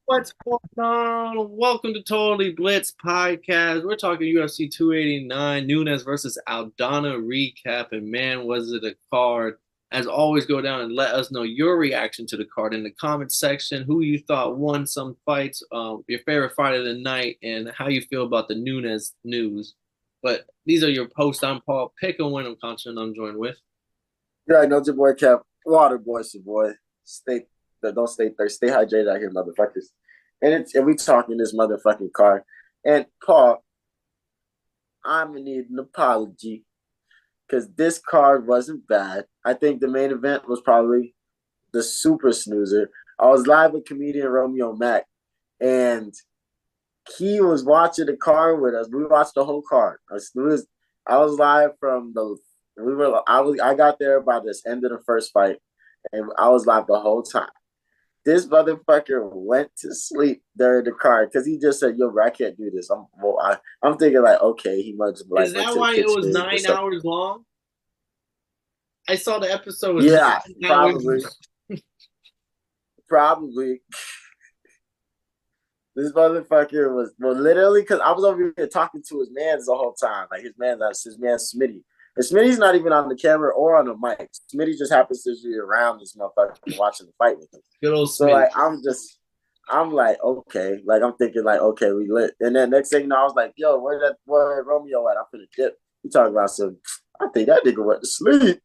What's going on? Welcome to Totally Blitz Podcast. We're talking UFC 289, Nunes versus Aldana recap. And man, was it a card. As always, go down and let us know your reaction to the card in the comments section. Who you thought won some fights, your favorite fight of the night, and how you feel about the Nunes news. But these are your posts. I'm Paul. Pick and win. I'm Content. I'm joined with. Yeah, I know your boy Cap. Water boys, your boy. Stay don't stay thirsty. Stay hydrated out here, motherfuckers. And we talking this motherfucking car. And Paul, I'm gonna need an apology because this card wasn't bad. I think the main event was probably the super snoozer. I was live with comedian Romeo Mack, and he was watching the card with us. We watched the whole card. I was live from the I got there by this end of the first fight, and I was live the whole time. This motherfucker went to sleep during the card because he just said, "Yo, bro, I can't do this." I'm thinking like, okay, he must have Is like went that to the why it was kitchen or nine something. hours long? I saw the episode was Yeah, 9 hours. probably. This motherfucker was literally because I was over here talking to his man's the whole time, like his man Smitty. And Smitty's not even on the camera or on the mic. Smitty just happens to be around this motherfucker watching the fight with him. Good old So Smitty. like I'm like, okay. Like I'm thinking like, okay, we lit. And then next thing you know, I was like, yo, where Romeo at? I'm finna dip. He talking about some I think that nigga went to sleep.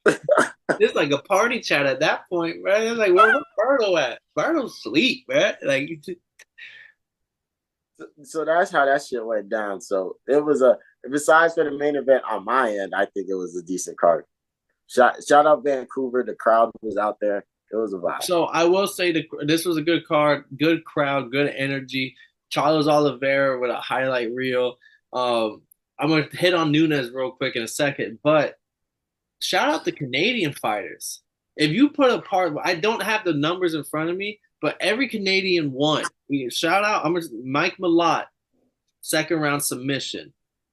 It's like a party chat at that point, right? It's like, where's Berto at? Berto's sleep, man. Like, So that's how that shit went down. So it was a besides for the main event on my end, I think it was a decent card. Shout out Vancouver. The crowd was out there. It was a vibe. so I will say this was a good card, good crowd, good energy. Charles Oliveira with a highlight reel. I'm gonna hit on Nunes real quick in a second, but shout out the Canadian fighters. If you put a part, I don't have the numbers in front of me, but every Canadian won. Shout out, Mike Malott, second round submission.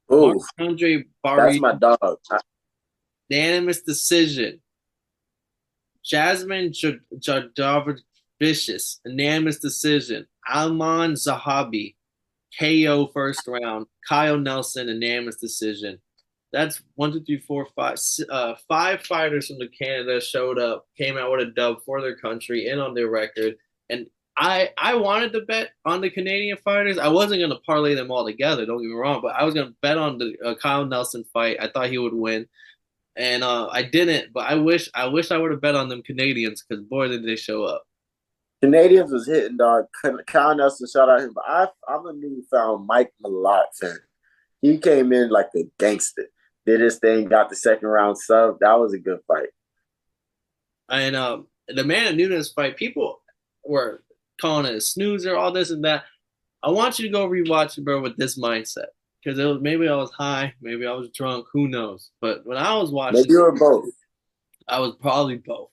Mark Ooh, Andre that's Barry, my dog. unanimous decision. Jasmine Jadavicius, unanimous decision. Alman Zahabi, KO first round. Kyle Nelson, unanimous decision. That's 1, 2, 3, 4, 5. Five fighters from the Canada showed up, came out with a dub for their country and on their record. And I wanted to bet on the Canadian fighters. I wasn't going to parlay them all together. Don't get me wrong, but I was going to bet on the Kyle Nelson fight. I thought he would win, and I didn't. But I would have bet on them Canadians because boy did they show up. Canadians was hitting dog. Kyle Nelson, shout out him. But I'm a newfound Mike Malott fan. He came in like a gangster. Did his thing, got the second round sub. That was a good fight. And the Man of Nunes fight, people were calling it a snoozer, all this and that. I want you to go rewatch it, bro, with this mindset. Because it was maybe I was high, maybe I was drunk, who knows? But when I was Maybe watching you it, were both. I was probably both.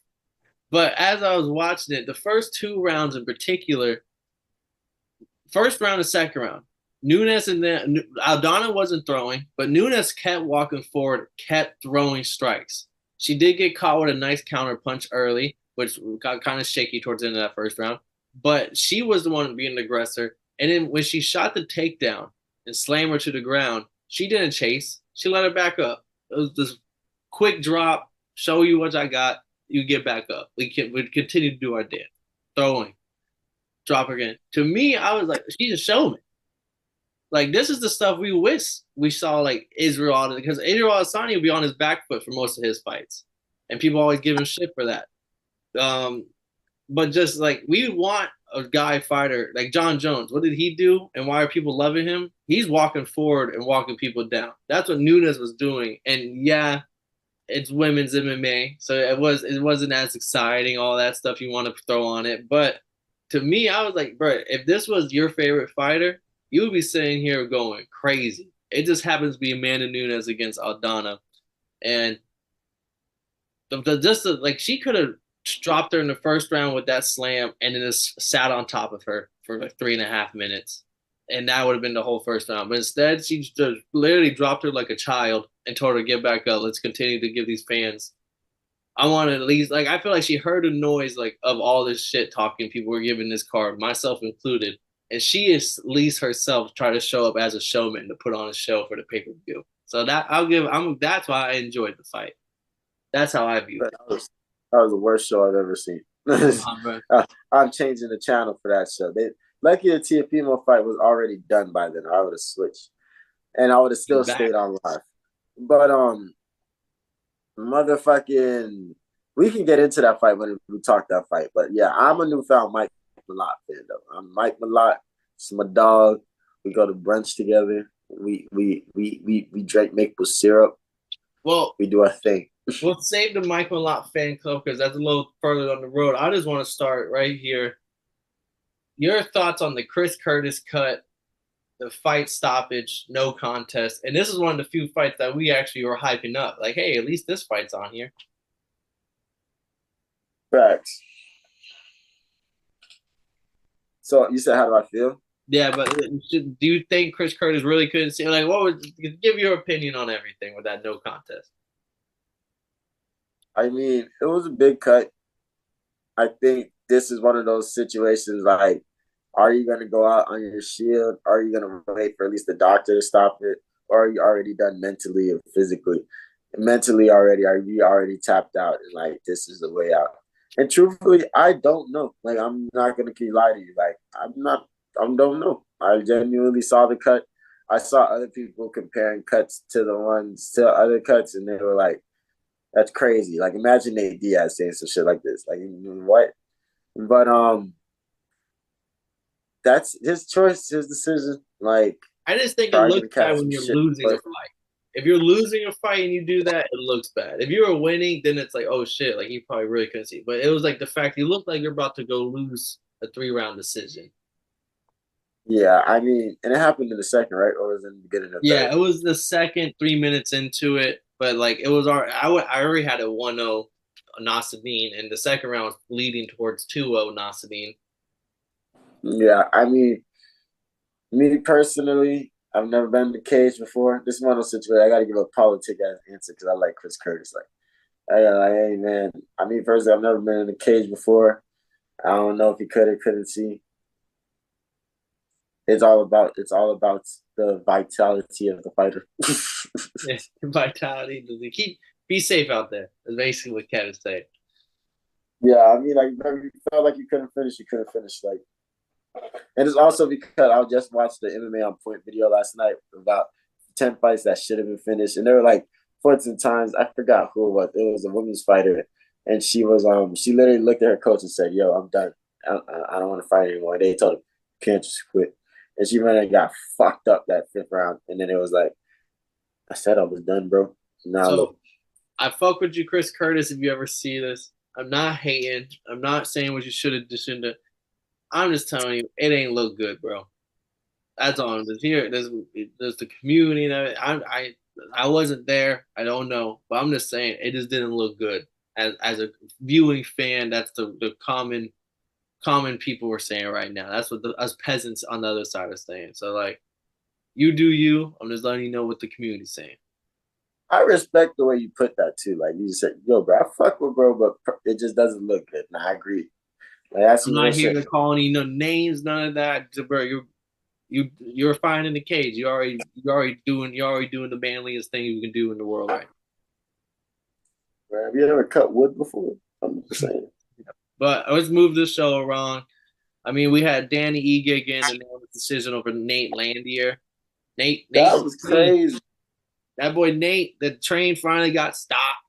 But as I was watching it, the first two rounds in particular, first round and second round, Nunes and then Aldana wasn't throwing, but Nunes kept walking forward, kept throwing strikes. She did get caught with a nice counter punch early, which got kind of shaky towards the end of that first round. But she was the one being the aggressor. And then when she shot the takedown and slammed her to the ground, she didn't chase. She let her back up. It was this quick drop, show you what I got, you get back up. We continue to do our dance. Throwing, drop again. To me, I was like, she's a showman. Like this is the stuff we wish we saw like Israel because Israel Adesanya would be on his back foot for most of his fights, and people always give him shit for that. Um, but just like we want a guy fighter like John Jones. What did he do, and why are people loving him? He's walking forward and walking people down. That's what Nunes was doing, and yeah, it's women's MMA, so it wasn't as exciting. All that stuff you want to throw on it, but to me, I was like, bro, if this was your favorite fighter, you would be sitting here going crazy. It just happens to be Amanda Nunes against Aldana, and like she could have dropped her in the first round with that slam, and then just sat on top of her for like 3.5 minutes, and that would have been the whole first round. But instead, she just literally dropped her like a child and told her get back up. Let's continue to give these fans. I want to at least like I feel like she heard a noise like of all this shit talking people were giving this card, myself included. and she is at least herself try to show up as a showman to put on a show for the pay per view. So that's why I enjoyed the fight. That's how I viewed it. That was the worst show I've ever seen. I'm changing the channel for that show. Lucky the Tiafimo fight was already done by then. I would have switched, and I would have still stayed on live. But motherfucking, we can get into that fight when we talk that fight. But yeah, I'm a newfound Mike Malott fan though. I'm Mike Malott. It's my dog. We go to brunch together. We drink maple syrup. Well, we do our thing. We'll save the Mike Malott fan club because that's a little further on the road. I just want to start right here. Your thoughts on the Chris Curtis cut, the fight stoppage, no contest. And this is one of the few fights that we actually were hyping up. Like, hey, at least this fight's on here. Facts. So you said, how do I feel? Yeah, but do you think Chris Curtis really couldn't see? Like, what would give your opinion on everything with that no contest? I mean, it was a big cut. I think this is one of those situations like, are you going to go out on your shield? Are you going to wait for at least the doctor to stop it? Or are you already done mentally or physically? Mentally already, are you already tapped out and like, this is the way out? And truthfully, I don't know. Like, I'm not going to lie to you. Like, I don't know. I genuinely saw the cut. I saw other people comparing cuts to other cuts, and they were like, that's crazy. Like, imagine Nate Diaz saying some shit like this. Like, what? But that's his choice, his decision. Like, I just think it looks bad when you're losing a fight. If you're losing a fight and you do that, it looks bad. If you were winning, then it's like, oh shit, like you probably really couldn't see. But it was like the fact you look like you're about to go lose a 3-round decision. Yeah, I mean, and it happened in the second, right? Or was it in the beginning of the third? It was the second, 3 minutes into it. But like it was I already had a 1-0 Nasruddin, and the second round was leading towards 2-0 Nasruddin. Yeah, I mean, me personally, I've never been in the cage before. This is one of those situations I got to give a politic ass answer because I like Chris Curtis. Like, hey man, I mean, personally, I've never been in the cage before. I don't know if he could or couldn't see. It's all about the vitality of the fighter. Yeah, vitality. Be safe out there. That's basically what Cat is saying. Yeah, I mean, like, if you felt like you couldn't finish, you couldn't finish. Like, and it's also because I just watched the MMA on Point video last night about 10 fights that should have been finished, and there were like points in times I forgot who it was. It was a women's fighter, and she literally looked at her coach and said, "Yo, I'm done. I don't want to fight anymore." They told her, "You can't just quit." And she ran and got fucked up that 5th round. And then it was like, I said I was done, bro. Now look. I fuck with you, Chris Curtis, if you ever see this. I'm not hating. I'm not saying what you should have, shouldn't have. I'm just telling you, it ain't look good, bro. That's all I'm just here. There's the community. I wasn't there. I don't know. But I'm just saying, it just didn't look good. As a viewing fan, that's the common people were saying right now. That's what us peasants on the other side are saying. So like, you do you. I'm just letting you know what the community's saying. I respect the way you put that too. Like you just said, yo, bro, I fuck with bro, but it just doesn't look good. And I agree. Like, I'm not here to call any names, none of that, bro. You're fine in the cage. You're already doing the manliest thing you can do in the world right now. Bro, have you ever cut wood before? I'm just saying. But let's move this show around. I mean, we had Danny Ige again and the decision over Nate Landier. Nate, that was crazy. That boy Nate, the train finally got stopped.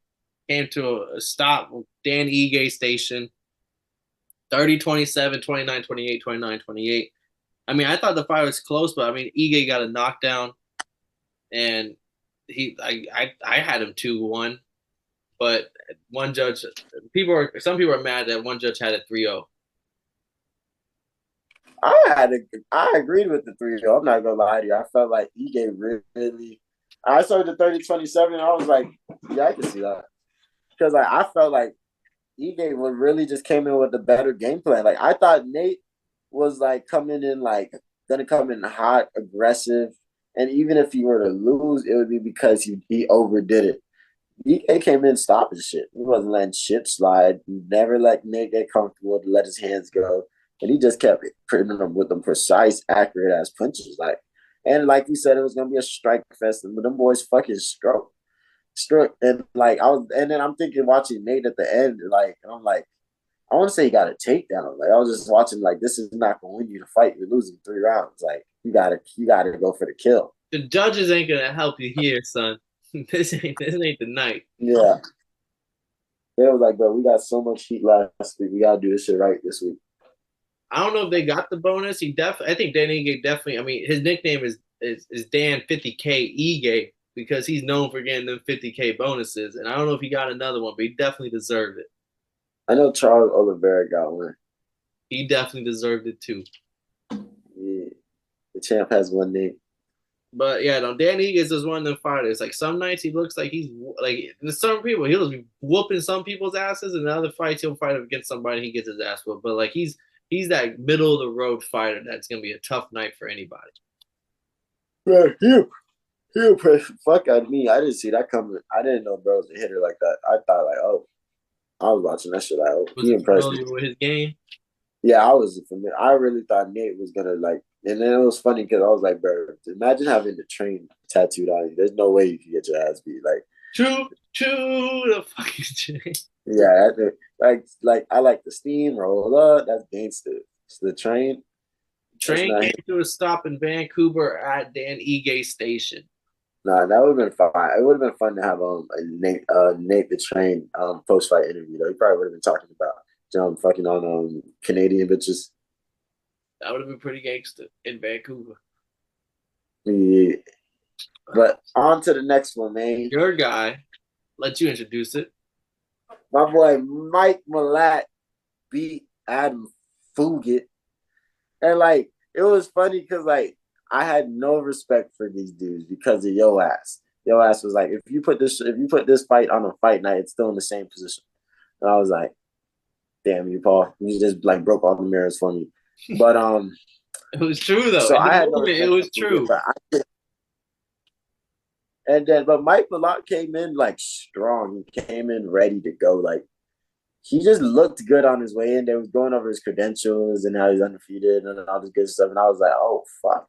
Came to a stop with Dan Ige station. 30-27, 29-28, 29-28. I mean, I thought the fight was close, but I mean, Ige got a knockdown, and I had him 2-1, but one judge, some people are mad that one judge had a 3-0. I agreed with the 3-0. I'm not gonna lie to you. I felt like Ige really. I saw the 30-27, and I was like, yeah, I can see that, because like I felt like Ige really just came in with a better game plan. Like I thought Nate was like coming in like gonna come in hot, aggressive, and even if he were to lose, it would be because he overdid it. Ige came in stopping shit. He wasn't letting shit slide. He never let Nate get comfortable to let his hands go. And he just kept hitting them with them precise, accurate ass punches. And like you said, it was gonna be a strike fest, but them boys fucking struck, and like and then I'm thinking watching Nate at the end, and I'm like, I want to say he got a takedown. Like I was just watching, like this is not gonna win you the fight. You're losing 3 rounds. Like you gotta go for the kill. The judges ain't gonna help you here, son. This ain't the night. Yeah, they was like, bro, we got so much heat last week. We gotta do this shit right this week. I don't know if they got the bonus. I think Dan Ige definitely. I mean, his nickname is Dan 50K Ige because he's known for getting them 50K bonuses. And I don't know if he got another one, but he definitely deserved it. I know Charles Oliveira got one. He definitely deserved it too. Yeah, the champ has one name. But yeah, no, Dan Ige is just one of them fighters. Like some nights he looks like he's like some people he'll be whooping some people's asses, and the other fights he'll fight against somebody and he gets his ass whooped. But like he's that middle of the road fighter that's gonna be a tough night for anybody. Yeah, he press fuck out of me. I didn't see that coming. I didn't know bro was a hitter like that. I thought like, oh, I was watching that shit. Like, oh, Was he it impressed me. familiar with his game? Yeah, I was familiar. I really thought Nate was gonna like, and then it was funny because I was like, bro, imagine having the train tattooed on you. There's no way you can get your ass beat. Like, True, the fucking shit. yeah, like I like the steam roll up. That's gangster. It's the train. That's Train not came him. to a stop in Vancouver at Dan Ige Station. Nah, that would have been fun. It would have been fun to have Nate the Train post fight interview though. He probably would have been talking about fucking on Canadian bitches. That would have been pretty gangster in Vancouver. Yeah. But on to the next one, man. Your guy, let you introduce it. My boy Mike Malott beat Adam Fugit. And like it was funny because like I had no respect for these dudes because of your ass. Your ass was like, if you put this fight on a fight night, it's still in the same position. And I was like, damn you, Paul. You just like broke all the mirrors for me. But It was true though. so In the I had no moment, it respect was for Fugit, true. but Mike Malott came in like strong. He came in ready to go. Like he just looked good on his way in. They was going over his credentials and how he's undefeated and all this good stuff. And I was like, oh fuck,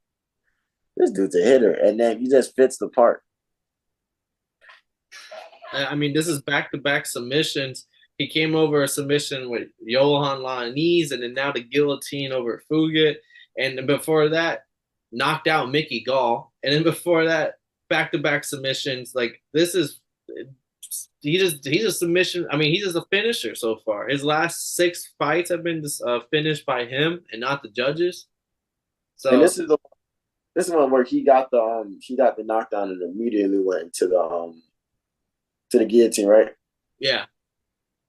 this dude's a hitter. And then he just fits the part. I mean, this is back-to-back submissions. He came over a submission with Johan Lanese, and then now the guillotine over Fugit. And then before that, knocked out Mickey Gall. And then before that, back-to-back submissions. Like this is he's a submission. I mean, he's just a finisher so far. His last 6 fights have been finished by him and not the judges. And So this is one where he got the knockdown and immediately went into the to the guillotine, right? yeah,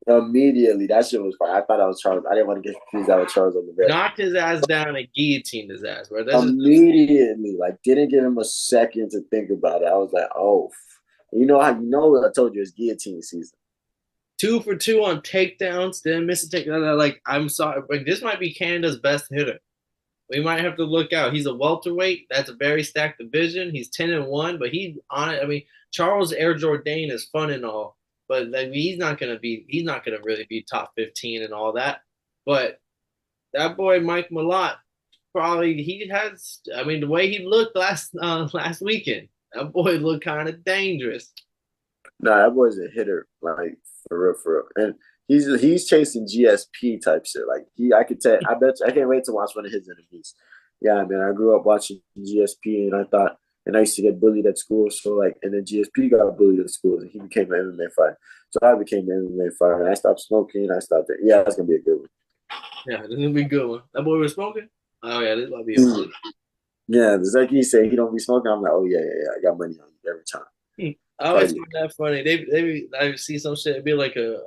Immediately, that shit was fine. I thought I was Charles. I didn't want to get confused out with Charles Oliveira. knocked his ass down and guillotined his ass, bro. This is Immediately, like didn't give him a second to think about it. I was like, oh, you know how I told you it's guillotine season. 2 for 2 on takedowns. Didn't miss a takedown. Like I'm sorry, but this might be Canada's best hitter. We might have to look out. He's a welterweight. That's a very stacked division. He's 10-1, but he's on it. I mean, Charles Air Jourdain is fun and all, but like, he's not gonna really be top 15 and all that. But that boy Mike Malott probably he has. I mean, the way he looked last weekend, that boy looked kind of dangerous. Nah, that boy's a hitter, like for real. And he's chasing GSP type shit. Like I could tell. I bet you, I can't wait to watch one of his interviews. Yeah, man. I grew up watching GSP, and I used to get bullied at school. So like, and then GSP got bullied at school, and he became an MMA fighter. So I became an MMA fighter, and I stopped smoking. I stopped it. Yeah, that's gonna be a good one. Yeah, this is gonna be a good one. That boy was smoking. Oh yeah, this might be a fun. Yeah, it's like he said, he don't be smoking. I'm like, oh yeah. I got money on you every time. I always find that funny. I see some shit. It'd be like a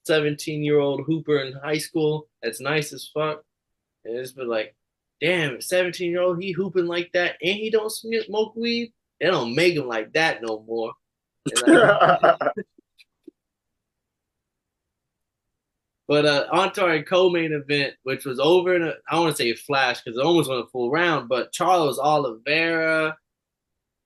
17-year-old hooper in high school that's nice as fuck, and it's been like, damn, 17-year-old he hooping like that, and he don't smoke weed. They don't make him like that no more. But on to our co-main event, which was over in I want to say a flash because it almost went a full round, but Charles Oliveira,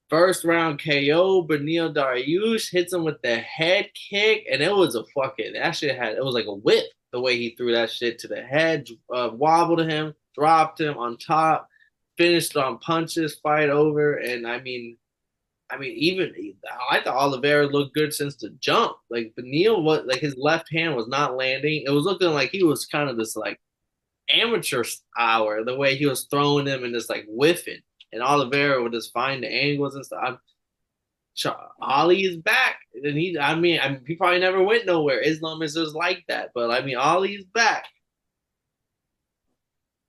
first round KO, Dariush hits him with the head kick, and it was a fucking, it was like a whip. The way he threw that shit to the head, wobbled him, dropped him on top, finished on punches, fight over. And I mean, even I thought Oliveira looked good since the jump. Like Beneil was like his left hand was not landing. It was looking like he was kind of this like amateur hour, the way he was throwing them and just like whiffing. And Oliveira would just find the angles and stuff. Ali is back, and he probably never went nowhere. Islam is just like that, but I mean, Ali is back.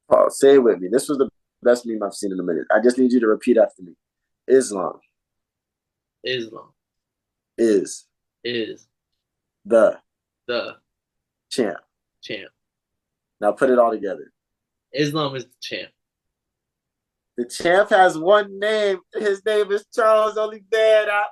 Paul, say it with me. This was the best meme I've seen in a minute. I just need you to repeat after me. Islam Islam is is the the champ. champ. Now put it all together. Islam is the champ. The champ has one name. His name is Charles Oliveira.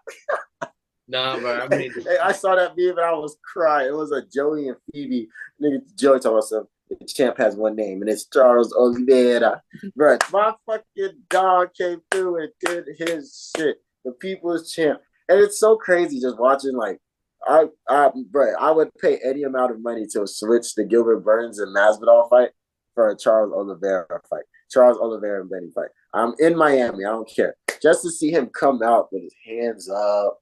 Nah, bro. I mean, Hey, I saw that meme and I was crying. It was a Joey and Phoebe. Nigga, Joey talking about something. The champ has one name, and it's Charles Oliveira. Bro, my fucking dog came through and did his shit. The people's champ. And it's so crazy just watching, like, bro, I would pay any amount of money to switch the Gilbert Burns and Masvidal fight for a Charles Oliveira fight. Charles Oliveira and Benny fight. I'm in Miami. I don't care. Just to see him come out with his hands up,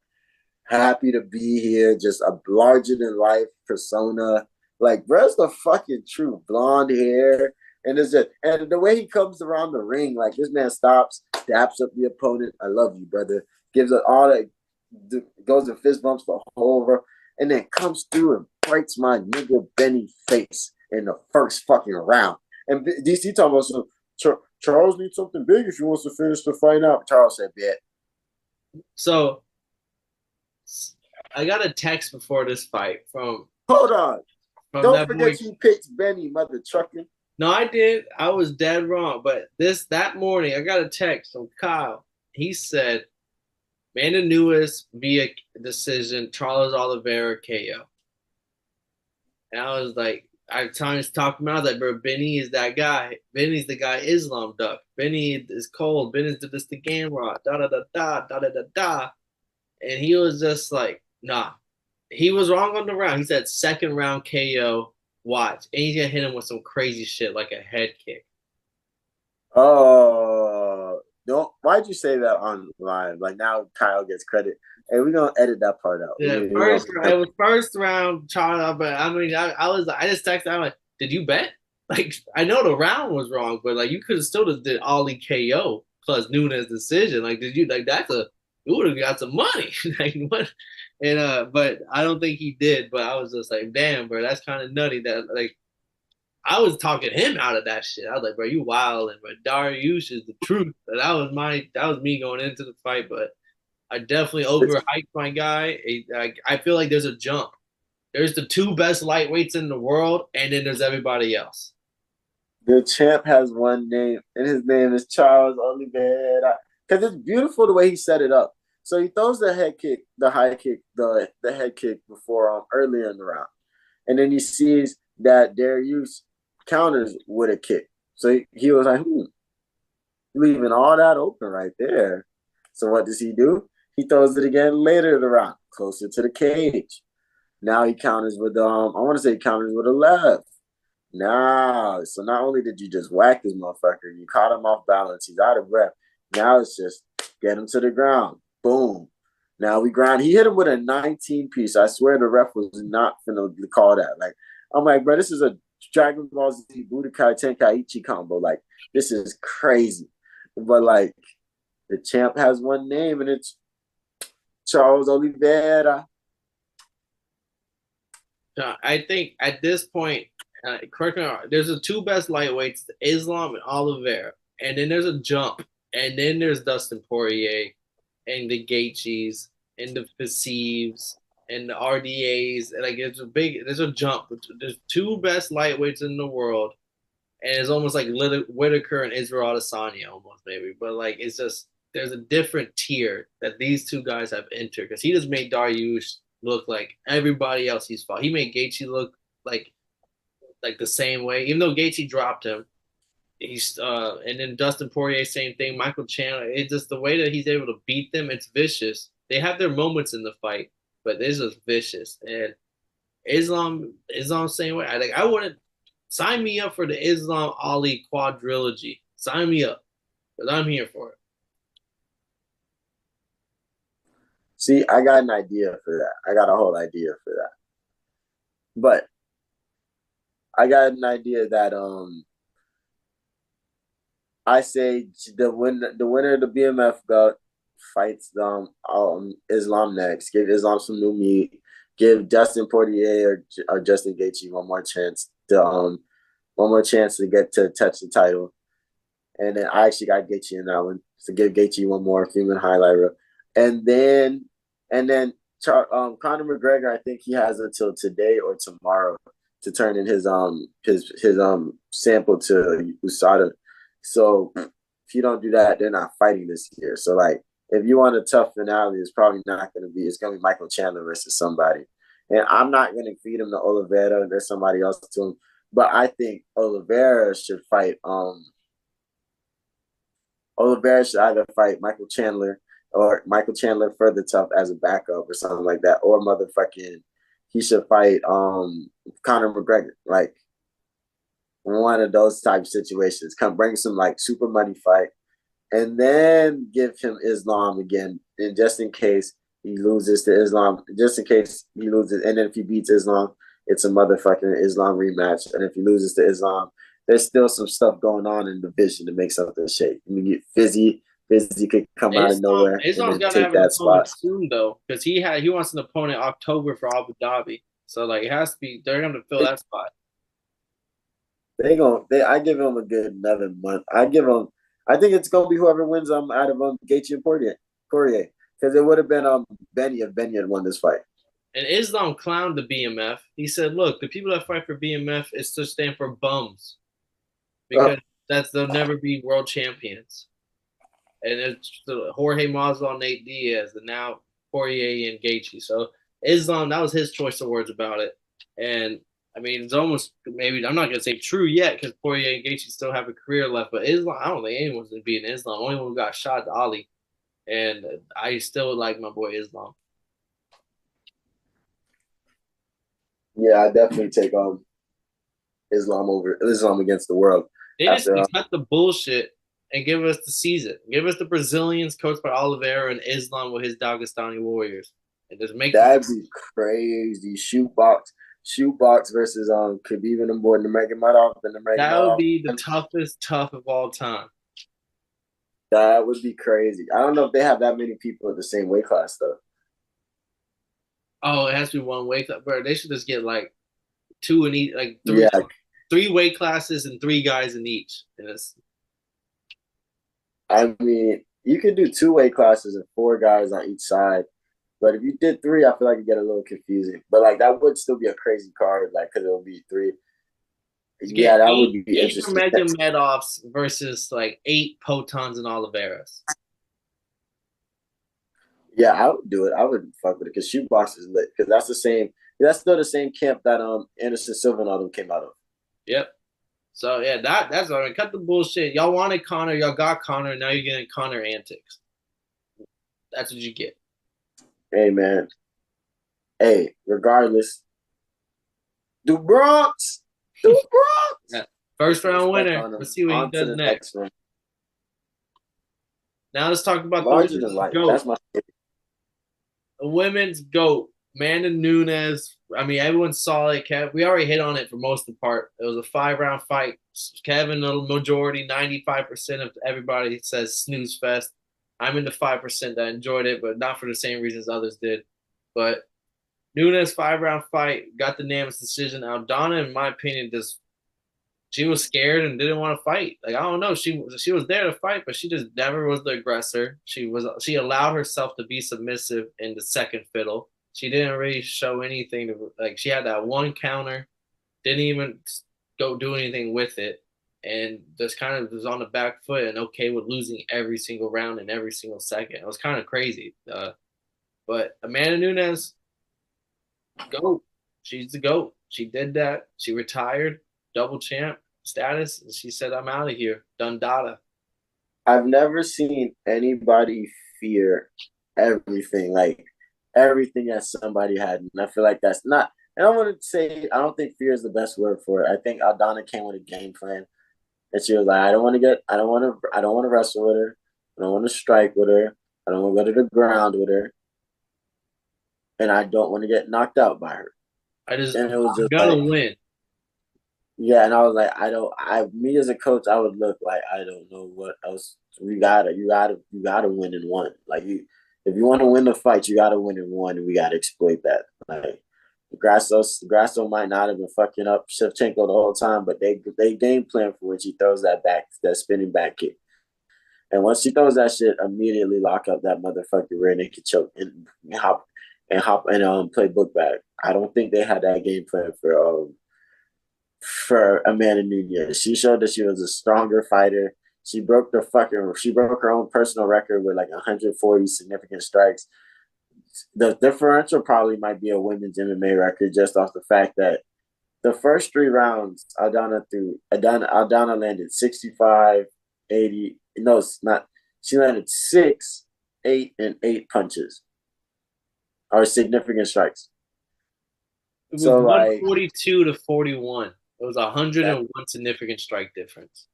happy to be here, just a larger than life persona. Like, bro's the fucking truth. Blonde hair. And the way he comes around the ring, like this man stops, daps up the opponent. I love you, brother. Gives it all that, goes and fist bumps the whole over, and then comes through and breaks my nigga Benny face in the first fucking round. And DC talking about some Charles needs something big if he wants to finish the fight out. Charles said, "Bet." so I got a text before this fight from Hold on. Don't that forget boy. you picked Benny, mother trucker. No, I did. I was dead wrong. But that morning, I got a text from Kyle. He said, Amanda Nunes via decision, Charles Oliveira KO. And I was like, I was talking about that, bro. Benny is that guy. Benny's the guy Islam duck. Benny is cold. Benny's just the game rod. Da da da da da da da da. And he was just like, nah. He was wrong on the round. He said second round KO. Watch. And he's gonna hit him with some crazy shit like a head kick. Oh, don't. Why'd you say that on live? Like now, Kyle gets credit, and we're gonna edit that part out. Yeah, it was first round Charles, but I mean, I just texted. I'm like, did you bet? Like, I know the round was wrong, but like, you could have still just did Ollie KO plus Nunes decision. Like, did you like you would have got some money. Like what? And but I don't think he did. But I was just like, damn, bro, that's kind of nutty. That like, I was talking him out of that shit. I was like, bro, you wilding, but Dariush is the truth. That was me going into the fight, but I definitely overhyped my guy. I feel like there's a jump. There's the two best lightweights in the world, and then there's everybody else. The champ has one name, and his name is Charles Oliveira. Because it's beautiful the way he set it up. So he throws the head kick, the high kick, the head kick before earlier in the round, and then he sees that Dariush counters with a kick. So he was like, leaving all that open right there. So what does he do? He throws it again later in the round, closer to the cage. Now he counters with I want to say he counters with a left. Now, so not only did you just whack this motherfucker, you caught him off balance. He's out of breath. Now it's just get him to the ground. Boom. Now we grind. He hit him with a 19 piece. I swear the ref was not finna call that. Like, I'm like, bro, this is a Dragon Ball Z Budokai Tenkaichi combo. Like, this is crazy. But like, the champ has one name, and it's Charles Oliveira. I think at this point, correct me if I'm wrong, there's the two best lightweights, Islam and Oliveira, and then there's a jump, and then there's Dustin Poirier, and the Gaethjes, and the Faceeves, and the RDAs. And like there's a jump. There's two best lightweights in the world, and it's almost like Whitaker and Israel Adesanya almost maybe, but like it's just there's a different tier that these two guys have entered because he just made Dariush look like everybody else he's fought. He made Gaethje look like the same way, even though Gaethje dropped him. He's and then Dustin Poirier, same thing. Michael Chandler. It's just the way that he's able to beat them. It's vicious. They have their moments in the fight, but this is vicious. And Islam same way. I wouldn't sign me up for the Islam Ali quadrilogy. Sign me up because I'm here for it. See, I got an idea for that. I got a whole idea for that. But I got an idea that I say the winner of the BMF belt fights Islam next. Give Islam some new meat. Give Justin Portier or Justin Gaethje one more chance to get to touch the title. And then I actually got Gaethje in that one. So give Gaethje one more human highlight reel. And then Conor McGregor, I think he has until today or tomorrow to turn in his sample to USADA. So if you don't do that, they're not fighting this year. So like if you want a tough finale, it's probably not gonna be Michael Chandler versus somebody. And I'm not gonna feed him to Oliveira. There's somebody else to him. But I think Oliveira should either fight Michael Chandler or Michael Chandler further tough as a backup or something like that, or motherfucking he should fight Conor McGregor, like one of those type of situations. Come bring some like super money fight, and then give him Islam again, and just in case he loses to Islam, just in case he loses, and then if he beats Islam, it's a motherfucking Islam rematch, and if he loses to Islam, there's still some stuff going on in the division to make something shake. You get Fizzy. Fizzy could come out of nowhere and Islam's then got to take have an that opponent spot. soon though, because he wants an opponent October for Abu Dhabi. So like it has to be they're gonna fill that spot. I give him a good another month. I think it's gonna be whoever wins out of Gaethje and Poirier. Because it would have been Benny if Benny had won this fight. And Islam clowned the BMF. He said, "Look, the people that fight for BMF is to stand for bums because they'll never be world champions." And it's Jorge Masvidal, Nate Diaz, and now Poirier and Gaethje. So Islam, that was his choice of words about it. And I mean, it's almost maybe I'm not gonna say true yet because Poirier and Gaethje still have a career left. But Islam, I don't think anyone's gonna be in Islam. Only one who got shot, Ali, and I still like my boy Islam. Yeah, I definitely take Islam against the world. They just After need to cut the bullshit and give us the season. Give us the Brazilians coached by Oliveira and Islam with his Dagestani Warriors. And just make that'd be crazy. Shoot box versus Khabib and them boy Nurmagomedov and that would Nurmagomedov. be the toughest tough of all time. That would be crazy. I don't know if they have that many people at the same weight class though. Oh, it has to be one weight class, bro. They should just get like two in each, like Yeah, three weight classes and three guys in each. And it's I mean, you could do two weight classes and four guys on each side. But if you did three, I feel like it get a little confusing. But like that would still be a crazy card, like because it'll be three. Yeah, that would be eight interesting. Nurmagomedovs versus like 8 Potons and Oliveras. Yeah, I would do it. I would fuck with it because shootbox is lit because that's the same. That's still the same camp that Anderson Silva and all them came out of. Yep. So yeah, that's all right. Cut the bullshit. Y'all wanted Connor, y'all got Connor, now you're getting Connor antics. That's what you get. Hey man. Hey, regardless, do Bronx. Yeah. First round winner. Let's see what he does next. Now let's talk about Larger than life. GOAT. That's my favorite. The women's GOAT. Amanda Nunes. I mean, everyone saw it. We already hit on it for most of the part. It was a 5-round fight. Kevin, the majority, 95% of everybody says snooze fest. I'm in the 5% that enjoyed it, but not for the same reasons others did. But Nunes 5-round fight, got the unanimous decision. Aldana, in my opinion, she was scared and didn't want to fight. Like I don't know, she was there to fight, but she just never was the aggressor. She allowed herself to be submissive in the second fiddle. She didn't really show anything to like. She had that one counter, didn't even go do anything with it, and just kind of was on the back foot and okay with losing every single round and every single second. It was kind of crazy. But Amanda Nunes, GOAT. She's the GOAT. She did that. She retired, double champ status. And she said, I'm out of here. Done data. I've never seen anybody fear everything, like everything that somebody had. And I feel like that's not And I want to say I don't think fear is the best word for it. I think Aldana came with a game plan, and she was like, I don't want to wrestle with her. I don't want to strike with her. I don't want to go to the ground with her, and I don't want to get knocked out by her. And it was I just gotta like, win. yeah, and I was like, me as a coach, I would look like I don't know what else. You gotta win in one. Like if you want to win the fight, you gotta win in one, and we gotta exploit that. Like Grasso might not have been fucking up Shevchenko the whole time, but they game plan for when she throws that spinning back kick. And once she throws that shit, immediately lock up that motherfucking rear naked choke and hop and play book back. I don't think they had that game plan for Amanda Nunes. She showed that she was a stronger fighter. She broke her own personal record with like 140 significant strikes. The differential probably might be a women's MMA record just off the fact that the first 3 rounds Aldana landed 65, 80. No, it's not. She landed 6, 8, and 8 punches or significant strikes. It was So like 142 to 41. It was that 101 significant strike difference.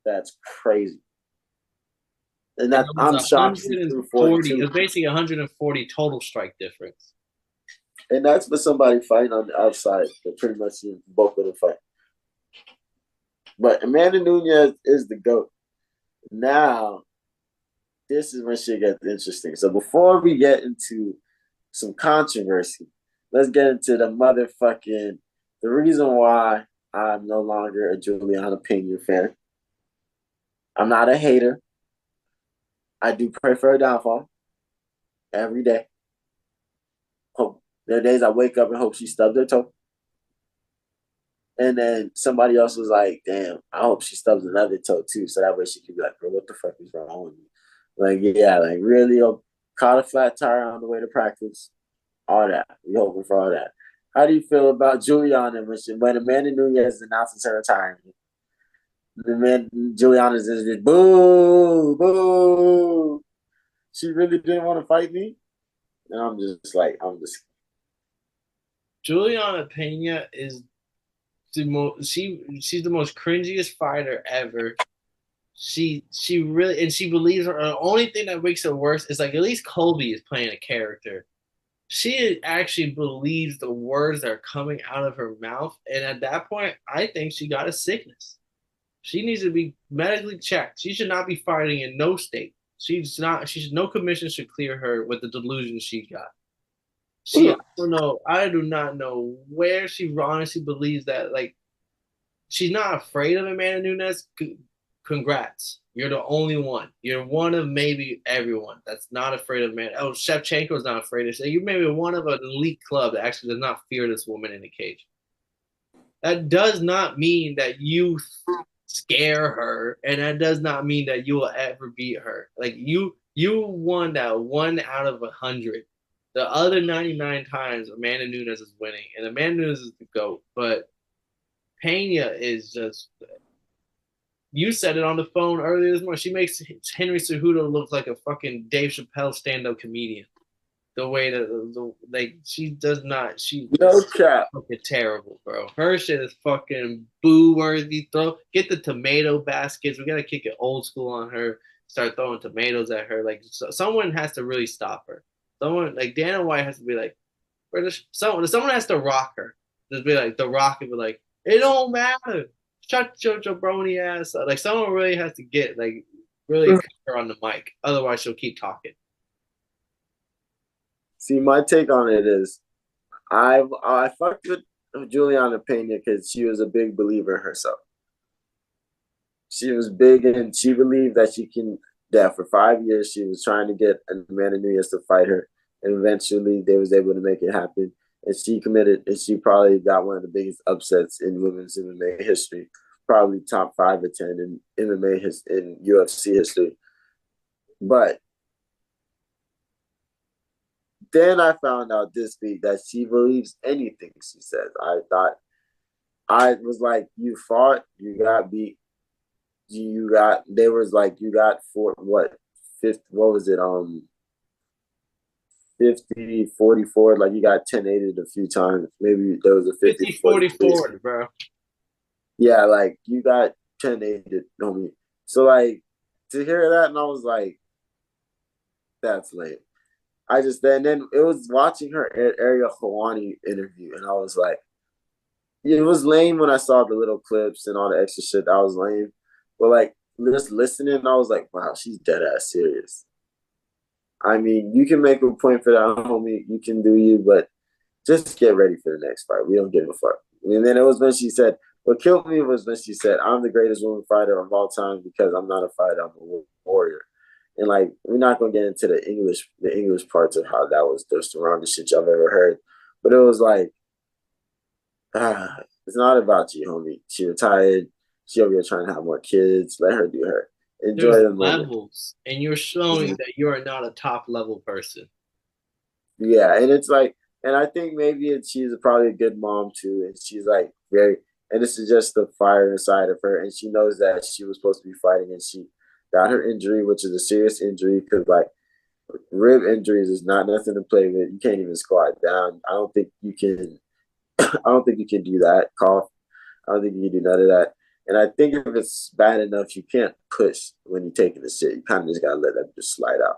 that's crazy. And And that it was I'm shocked she threw 140. It 42. was basically 140 total strike difference. And that's for somebody fighting on the outside that pretty much seen the bulk of the fight. But Amanda Nunes is the GOAT. Now, this is when shit gets interesting. So before we get into some controversy, let's get into the reason why I'm no longer a Juliana Pena fan. I'm not a hater. I do pray for her downfall every day. Hope there are days I wake up and hope she stubs her toe. And then somebody else was like, damn, I hope she stubs another toe too. So that way she could be like, bro, what the fuck is wrong with me? Like, yeah, like really caught a flat tire on the way to practice. All that. We hoping for all that. How do you feel about Juliana when Amanda Nunes announces her retirement? The man Juliana is just boo, boo. She really didn't want to fight me. And I'm just Juliana Pena is the most she's the most cringiest fighter ever. She really and she believes her. The only thing that makes it worse is like at least Colby is playing a character. She actually believes the words that are coming out of her mouth, and at that point, I think she got a sickness. She needs to be medically checked. She should not be fighting in no state. She's not. She should no commission should clear her with the delusion she got. I don't know. I do not know where she honestly believes that. Like she's not afraid of Amanda Nunes. Congrats. You're the only one. You're one of maybe everyone that's not afraid of Amanda. Oh, Shevchenko's not afraid of. You maybe one of an elite club that actually does not fear this woman in the cage. That does not mean that you scare her, and that does not mean that you will ever beat her. Like you won that 1 out of 100. The other 99 times, Amanda Nunes is winning, and Amanda Nunes is the GOAT. But Pena is just. You said it on the phone earlier this morning. She makes Henry Cejudo look like a fucking Dave Chappelle stand-up comedian. The way that like she does not. She no cap. fucking terrible, bro. Her shit is fucking boo worthy. Get the tomato baskets. We gotta kick it old school on her. Start throwing tomatoes at her. Like someone has to really stop her. Someone like Dana White has to be like, someone has to rock her. Just be like the rock and be like, it don't matter. Shut your jabroni ass up. Like someone really has to get like really put her on the mic. Otherwise, she'll keep talking. See, my take on it is I fucked with Juliana Pena because she was a big believer herself. She was big and she believed that she can. That for 5 years she was trying to get Amanda Nunes to fight her, and eventually they was able to make it happen. And she committed, and she probably got one of the biggest upsets in women's MMA history, probably top 5 or 10 in MMA in UFC history. But then I found out this week that she believes anything she says. I was like, you fought, you got beat, you got four, what, fifth, what was it, 50-44. Like you got 10-8 a few times. Maybe there was a 50-43. 50-44, bro. Yeah, like you got 10-8 on me. So like to hear that, and I was like, that's lame. I just then it was watching her Ariel Hawani interview, and I was like, yeah, it was lame when I saw the little clips and all the extra shit. That was lame, but like just listening, I was like, wow, she's dead ass serious. I mean, you can make a point for that, homie. You can do you, but just get ready for the next fight. We don't give a fuck. And then it was when she said, what killed me was when she said, I'm the greatest woman fighter of all time because I'm not a fighter, I'm a warrior. And like, we're not gonna get into the English parts of how that was the strongest shit y'all ever heard. But it was like, it's not about you, homie. She retired. She over here trying to have more kids. Let her do her. There's Enjoy the moment. levels, and you're showing that you are not a top level person. Yeah, and it's like, and I think maybe she's probably a good mom too, and she's like very, and this is just the fire inside of her, and she knows that she was supposed to be fighting, and she got her injury, which is a serious injury, because like rib injuries is not nothing to play with. You can't even squat down. I don't think you can. I don't think you can do that. Cough. I don't think you can do none of that. And I think if it's bad enough, you can't push when you're taking the shit. You kind of just gotta let that just slide out.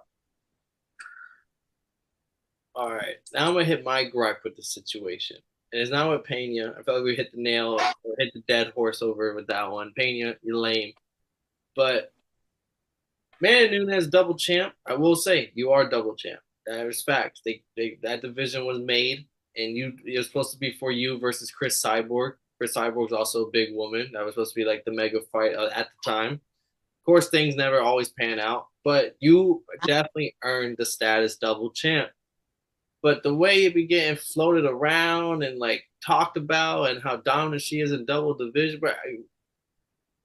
All right, now I'm gonna hit my gripe with the situation, and it's not with Pena. I feel like we hit the nail, or hit the dead horse over with that one. Pena, you're lame, but man, Nunes double champ. I will say you are double champ. That is fact. That division was made, and you're supposed to be for you versus Chris Cyborg. Chris Cyborg's also a big woman. That was supposed to be like the mega fight at the time. Of course, things never always pan out, but you definitely earned the status double champ. But the way it be getting floated around and like talked about and how dominant she is in double division, bro,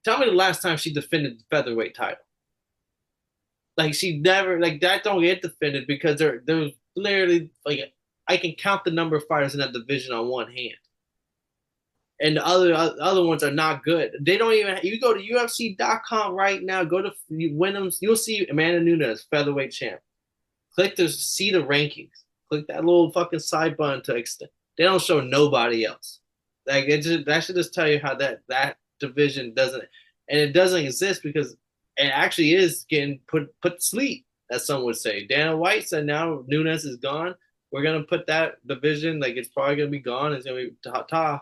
tell me the last time she defended the featherweight title. Like she never like that don't get defended because there's literally like I can count the number of fighters in that division on one hand. And the other ones are not good. They don't even. You go to UFC.com right now. Go to Wyndham's. You'll see Amanda Nunes featherweight champ. Click to see the rankings. Click that little fucking side button to extend. They don't show nobody else. Like that should just tell you how that division doesn't, and it doesn't exist because it actually is getting put to sleep, as some would say. Dana White said now Nunes is gone. We're gonna put that division like it's probably gonna be gone. It's gonna be ta.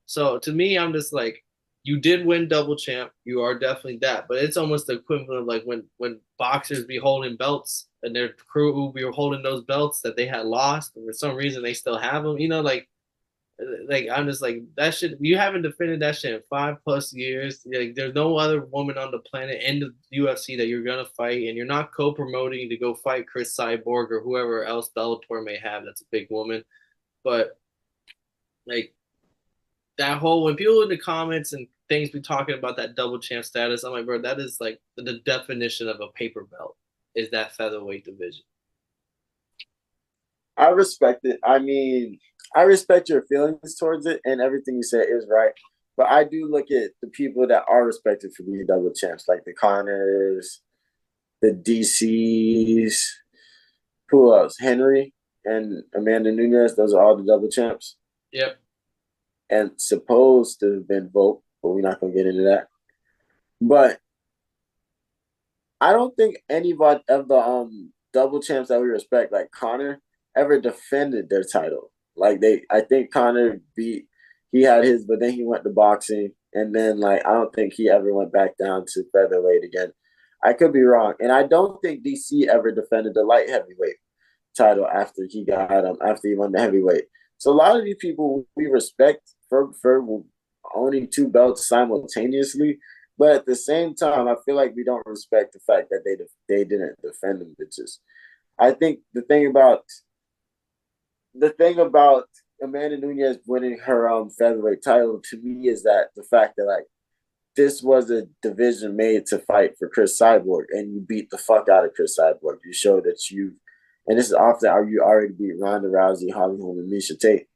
So to me, I'm just like, you did win double champ. You are definitely that. But it's almost the equivalent of like when boxers be holding belts and their crew be holding those belts that they had lost, and for some reason they still have them. You know, like I'm just like that shit. You haven't defended that shit in 5+ years. Like there's no other woman on the planet in the UFC that you're gonna fight, and you're not co-promoting to go fight Chris Cyborg or whoever else Bellator may have. That's a big woman, but like that whole when people in the comments and things be talking about that double champ status, I'm like, bro, that is like the definition of a paper belt is that featherweight division. I respect it. I mean, I respect your feelings towards it, and everything you said is right. But I do look at the people that are respected for being double champs, like the Connors, the DCs, who else? Henry and Amanda Nunes. Those are all the double champs, Yep. and supposed to have been Volk, but we're not gonna get into that. But I don't think anybody of the double champs that we respect, like Connor, ever defended their title. Like I think Connor he had his, but then he went to boxing, and then like I don't think he ever went back down to featherweight again. I could be wrong, and I don't think DC ever defended the light heavyweight title after he won the heavyweight. So a lot of these people we respect for owning two belts simultaneously, but at the same time, I feel like we don't respect the fact that they didn't defend them bitches. I think the thing about Amanda Nunes winning her featherweight title to me is that the fact that like this was a division made to fight for Chris Cyborg, and you beat the fuck out of Chris Cyborg. You show that and this is often how you already beat Ronda Rousey, Holly Holm, and Miesha Tate.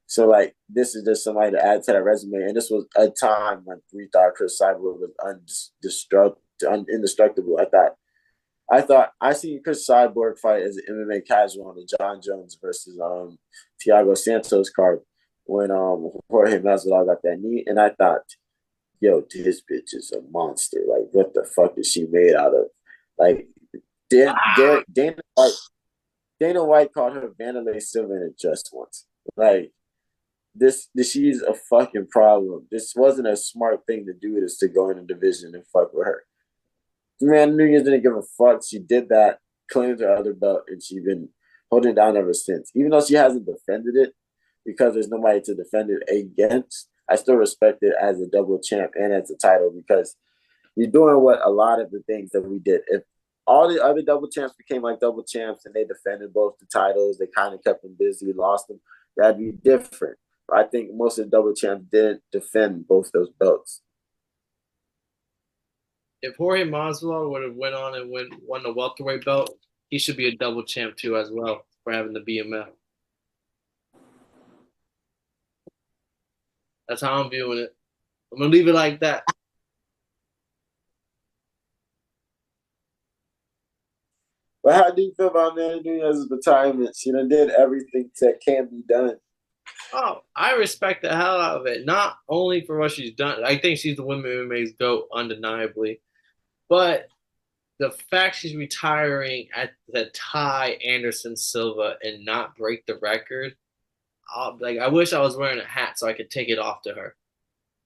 So like this is just somebody to add to that resume, and this was a time when we thought Chris Cyborg was indestructible. I seen Chris Cyborg fight as an MMA casual on the John Jones versus Thiago Santos card when Jorge Masvidal got that knee, and I thought, yo, this bitch is a monster. Like, what the fuck is she made out of? Like, Dana White called her Vanderlei Silva in it just once. Like, she's a fucking problem. This wasn't a smart thing to do. Is to go in a division and fuck with her. Man, Nunes didn't give a fuck. She did that, claimed her other belt, and she's been holding it down ever since. Even though she hasn't defended it because there's nobody to defend it against, I still respect it as a double champ and as a title because you're doing what a lot of the things that we did. If all the other double champs became like double champs and they defended both the titles, they kind of kept them busy, lost them, that'd be different. But I think most of the double champs didn't defend both those belts. If Jorge Masvidal would have went on and won the welterweight belt, he should be a double champ too as well for having the BMF. That's how I'm viewing it. I'm gonna leave it like that. But how do you feel about Amanda Nunes' retirement? She done did everything that can be done. Oh, I respect the hell out of it. Not only for what she's done. I think she's the women MMA's GOAT, undeniably. But the fact she's retiring at the tie Anderson Silva and not break the record, like I wish I was wearing a hat so I could take it off to her.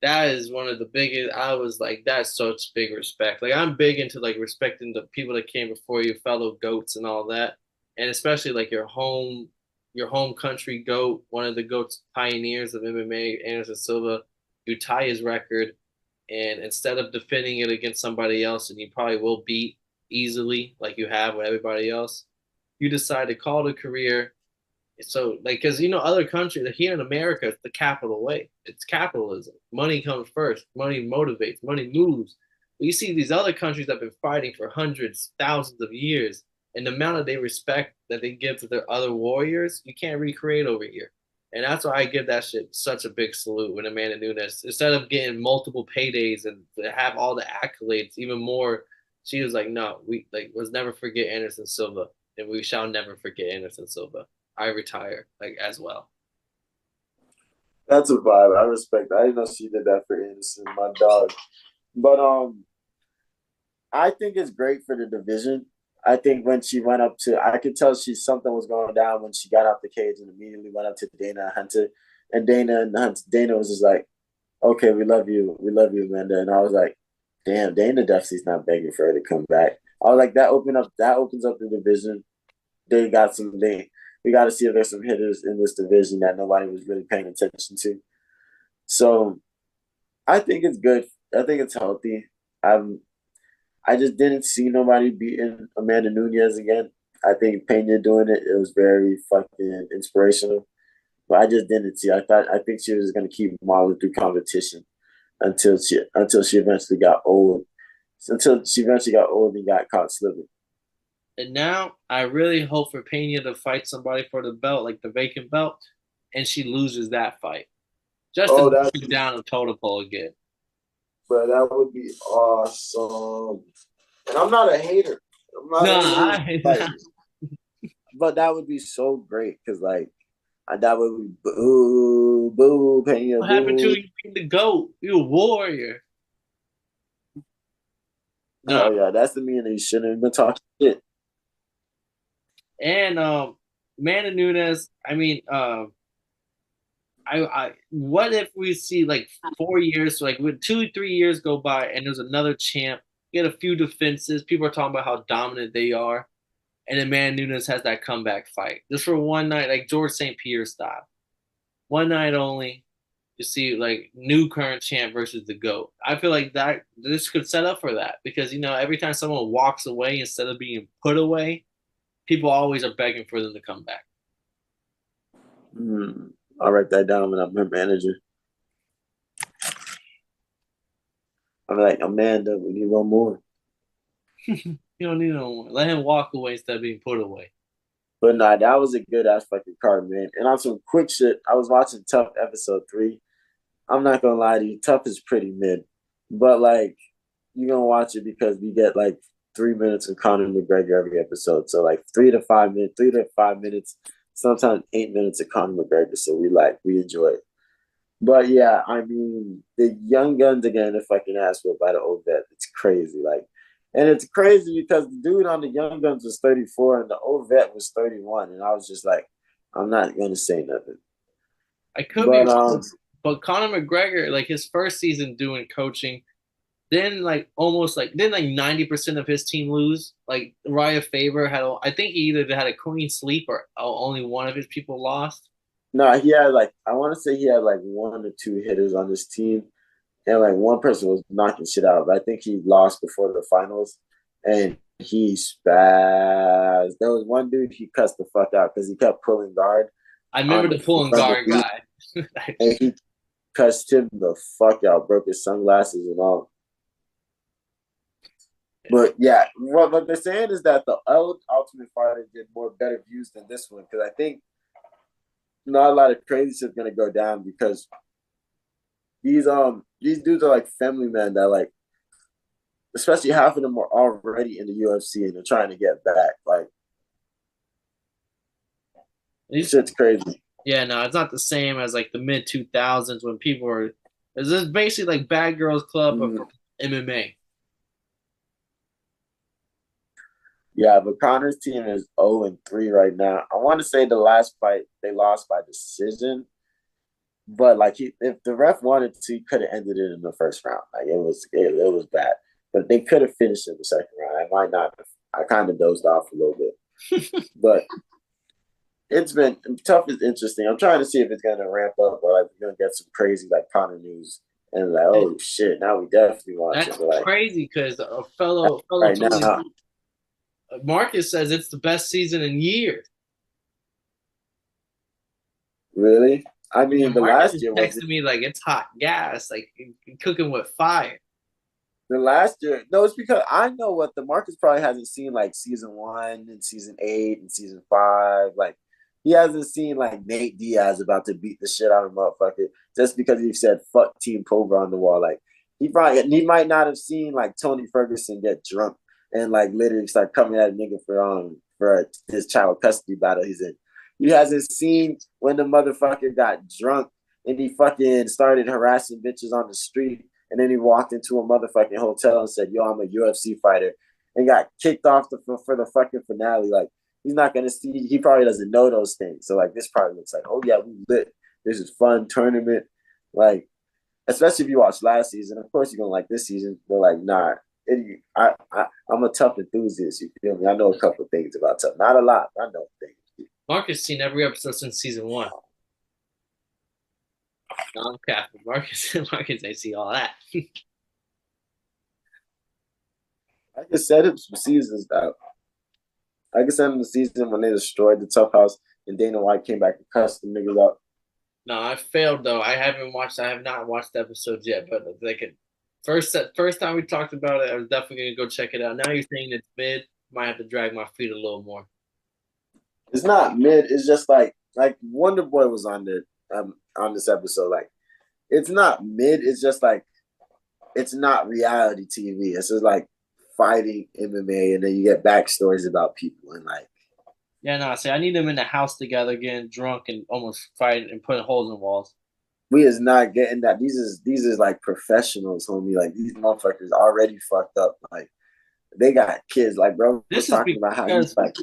That is one of the biggest. I was like, that's such big respect. Like I'm big into like respecting the people that came before you, fellow goats and all that, and especially like your home country goat, one of the goats pioneers of MMA, Anderson Silva. You tie his record, and instead of defending it against somebody else, and you probably will beat easily like you have with everybody else, you decide to call it a career. So, like, because other countries, like here in America, it's the capital way. It's capitalism. Money comes first. Money motivates. Money moves. But you see these other countries that have been fighting for hundreds, thousands of years, and the amount of they respect that they give to their other warriors, you can't recreate over here. And that's why I give that shit such a big salute when Amanda Nunes, instead of getting multiple paydays and to have all the accolades, even more, she was like, no, we like let's never forget Anderson Silva, and we shall never forget Anderson Silva. I retire like as well. That's a vibe. I respect that. I didn't know she did that for Anderson, my dog. But I think it's great for the division. I think when she went up to, I could tell she something was going down when she got out the cage and immediately went up to Dana and Hunter, and Dana was just like, "Okay, we love you, Amanda." And I was like, "Damn, Dana Duffy's not begging for her to come back." I was like, that opens up the division. They got some they We got to see if there's some hitters in this division that nobody was really paying attention to. So I think it's good. I think it's healthy. I'm I just didn't see nobody beating Amanda Nunes again. I think Pena doing it, it was very fucking inspirational. But I just didn't see. I think she was gonna keep modeling through competition until she eventually got old. Until she eventually got old and got caught slipping. And now I really hope for Pena to fight somebody for the belt, like the vacant belt, and she loses that fight. Just to Oh, knock that you down a total pole again. but that would be awesome. And I'm not a hater. I'm not No, a hater. Like, I but that would be so great because like that would be boo boo Pena what happened to boo. you being the GOAT? You a warrior. No. Hell yeah, that's the meaning. You shouldn't have been talking shit. And Amanda Nunes, I mean, I what if we see like 4 years, like with 2, 3 years go by and there's another champ, get a few defenses, people are talking about how dominant they are, and then Man Nunes has that comeback fight. Just for one night, like George St. Pierre style. One night only. You see like new current champ versus the GOAT. I feel like that this could set up for that because every time someone walks away instead of being put away, people always are begging for them to come back. Mm, I'll write that down when I'm her manager. I'm like, Amanda, we need one more. You don't need no more. Let him walk away instead of being put away. But nah, that was a good ass fucking card, man. And on some quick shit, I was watching Tough episode 3. I'm not gonna lie to you, Tough is pretty mid. But like you're gonna watch it because we get like 3 minutes of Conor McGregor every episode. So like 3 to 5 minutes, 3 to 5 minutes, sometimes 8 minutes of Conor McGregor. So we enjoy it. But yeah, I mean the young guns again, if I can ask for by the old vet, it's crazy. Like, and it's crazy because the dude on the young guns was 34 and the old vet was 31, and I was just like, I'm not gonna say nothing. I could be But wrong, but Conor McGregor, like his first season doing coaching, then like almost like then like 90% of his team lose. Like Raya Faber had, I think he either had a clean sweep or only one of his people lost. no, he had like I want to say he had like one or two hitters on his team, and like one person was knocking shit out. But I think he lost before the finals, and he spazzed. There was one dude he cussed the fuck out because he kept pulling guard I remember on the the pulling front of guard the beat, guy. and he cussed him the fuck out, broke his sunglasses and all. But yeah, what they're saying is that the old Ultimate Fighter did more better views than this one because I think not a lot of crazy shit's gonna go down because these dudes are like family men that like especially half of them are already in the UFC and they're trying to get back. Like shit's crazy. Yeah, no, it's not the same as like the mid 2000s when people were. This is basically like Bad Girls Club but for MMA. Yeah, but Connor's team is 0-3 right now. I want to say the last fight they lost by decision, but like if the ref wanted to, he could have ended it in the first round. Like it was bad, but they could have finished in the second round. I might not have. I kind of dozed off a little bit, but it's been tough. Is interesting. I'm trying to see if it's gonna ramp up or like we're gonna get some crazy like Connor news and like oh shit, now we definitely watch That's it. But like crazy because a fellow right Philly now, Marcus says it's the best season in years. really, I Yeah, mean the Marcus last is year was texting me like it's hot gas, like cooking with fire. the last year. No, it's because I know what the Marcus probably hasn't seen like season 1 and season 8 and season 5. Like he hasn't seen like Nate Diaz about to beat the shit out of a motherfucker just because he said fuck Team Cobra on the wall. Like he might not have seen like Tony Ferguson get drunk and like literally start coming at a nigga for his child custody battle he's in. He hasn't seen when the motherfucker got drunk and he fucking started harassing bitches on the street and then he walked into a motherfucking hotel and said, "Yo, I'm a UFC fighter," and got kicked off for the fucking finale. Like he's not gonna see. He probably doesn't know those things. So like this probably looks like, oh yeah, we lit. This is fun tournament. Like especially if you watch last season. Of course you're gonna like this season. But like nah. I'm a tough enthusiast. You feel me? I know a couple of things about tough. Not a lot. But I know things. Marcus seen every episode since season one. No, I'm capping. Marcus ain't see all that. I can set up some seasons though. I can send them the season when they destroyed the Tough House and Dana White came back and cussed the niggas out. No, I failed though. I have not watched the episodes yet, but like first time we talked about it, I was definitely gonna go check it out. Now you're saying it's mid, might have to drag my feet a little more. It's not mid. It's just like Wonder Boy was on this episode. Like it's not mid. It's just like it's not reality TV. It's just like fighting MMA, and then you get backstories about people and like Yeah, no, see, I need them in the house together, getting drunk and almost fighting and putting holes in walls. we is not getting that. These is like professionals, homie. Like these motherfuckers already fucked up. Like they got kids. Like bro was This is talking about how he's because like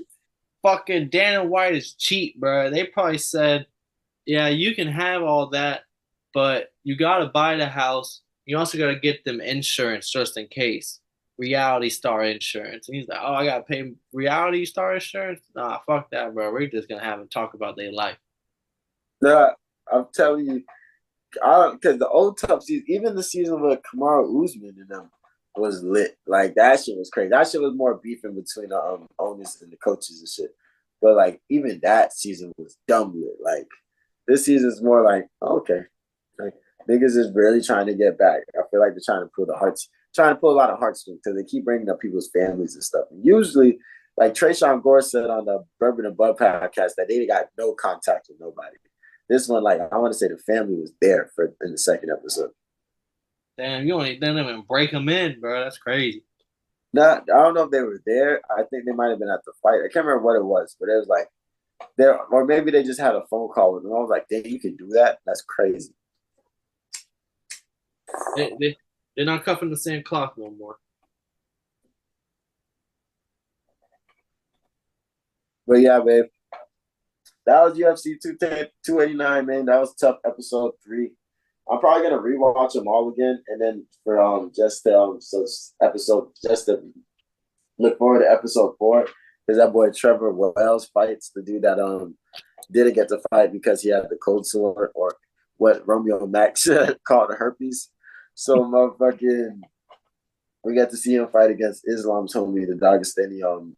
fucking Dana White is cheap, bro. They probably said, yeah, you can have all that, but you gotta buy the house. You also gotta get them insurance just in case. Reality star insurance. And he's like, oh, I gotta pay reality star insurance? Nah, fuck that, bro. We're just gonna have them talk about their life. nah, I'm telling you, because the old tough season, even the season with Kamaru Usman and them was lit. Like that shit was crazy. That shit was more beefing between the owners and the coaches and shit. But like even that season was dumb lit. Like this season's more like okay, like niggas is really trying to get back. I feel like they're trying to pull a lot of heartstrings because they keep bringing up people's families and stuff. And usually, like Trayshawn Gore said on the Bourbon and Bud podcast that they got no contact with nobody. This one, like I want to say, the family was there for in the second episode. Damn, you don't even break them in, bro. That's crazy. Not, I don't know if they were there. I think they might have been at the fight. I can't remember what it was, but it was like there, or maybe they just had a phone call with them. I was like, "Dang, you can do that? That's crazy." They're not cuffing the same clock no more. But yeah, babe, that was UFC 289, man. That was tough. Episode 3. I'm probably gonna rewatch them all again, and then for episode just to look forward to episode 4 because that boy Trevor Wells fights the dude that didn't get to fight because he had the cold sore or what Romeo Max called herpes. So motherfucking we got to see him fight against Islam's homie, the Dagestani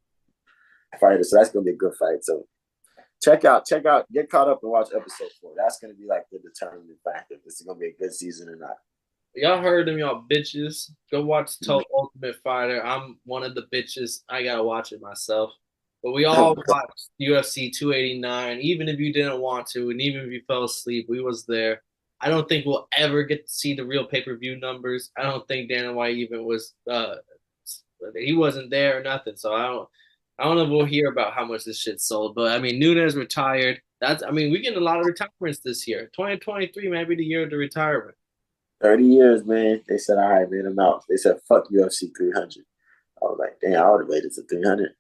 fighter. So that's gonna be a good fight. So check out, get caught up and watch episode 4. That's gonna be like the determining factor if this is gonna be a good season or not. Y'all heard them, y'all bitches. Go watch Ultimate Fighter. I'm one of the bitches. I gotta watch it myself. But we all watched UFC 289, even if you didn't want to, and even if you fell asleep, we was there. I don't think we'll ever get to see the real pay-per-view numbers. I don't think Dana White even was he wasn't there or nothing. So I don't know if we'll hear about how much this shit sold. But I mean Nunes retired. That's I mean, we getting a lot of retirements this year. 2023 might be the year of the retirement. 30 years, man. They said, all right, man, I'm out. They said, fuck UFC 300. I was like, damn, I would have waited to 300.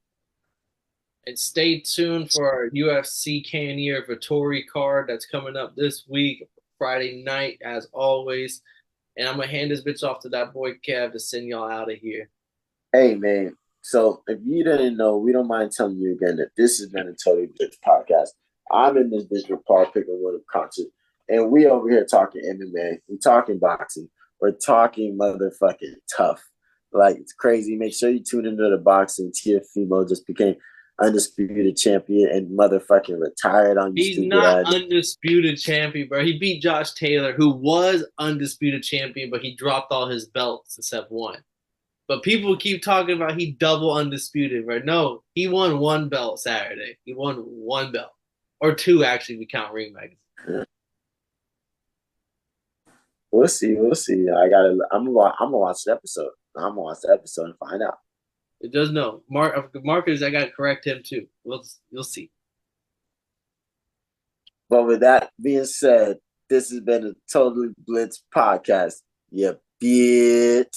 And stay tuned for our UFC Cannonier Vittori card that's coming up this week, Friday night, as always. And I'm going to hand this bitch off to that boy Kev to send y'all out of here. Hey, man. So if you didn't know, we don't mind telling you again that this has been a Totally Blitz podcast. I'm in this bitch with Paul Picklewood of Concert, and we over here talking MMA. We talking boxing. We're talking motherfucking tough. Like, it's crazy. Make sure you tune into the boxing. Tiafimo just became undisputed champion and motherfucking retired on you He's stupid not ass. undisputed champion, bro. He beat Josh Taylor, who was undisputed champion, but he dropped all his belts except one. But people keep talking about he double undisputed, bro. No, he won one belt Saturday. He won one belt. Or two, actually, we count ring magazine. We'll see. We'll see. I'm gonna watch the episode. I'm gonna watch the episode and find out. It does know. Marcus, I gotta correct him too. You'll see. But with that being said, this has been a Totally Blitz podcast. Yeah, bitch.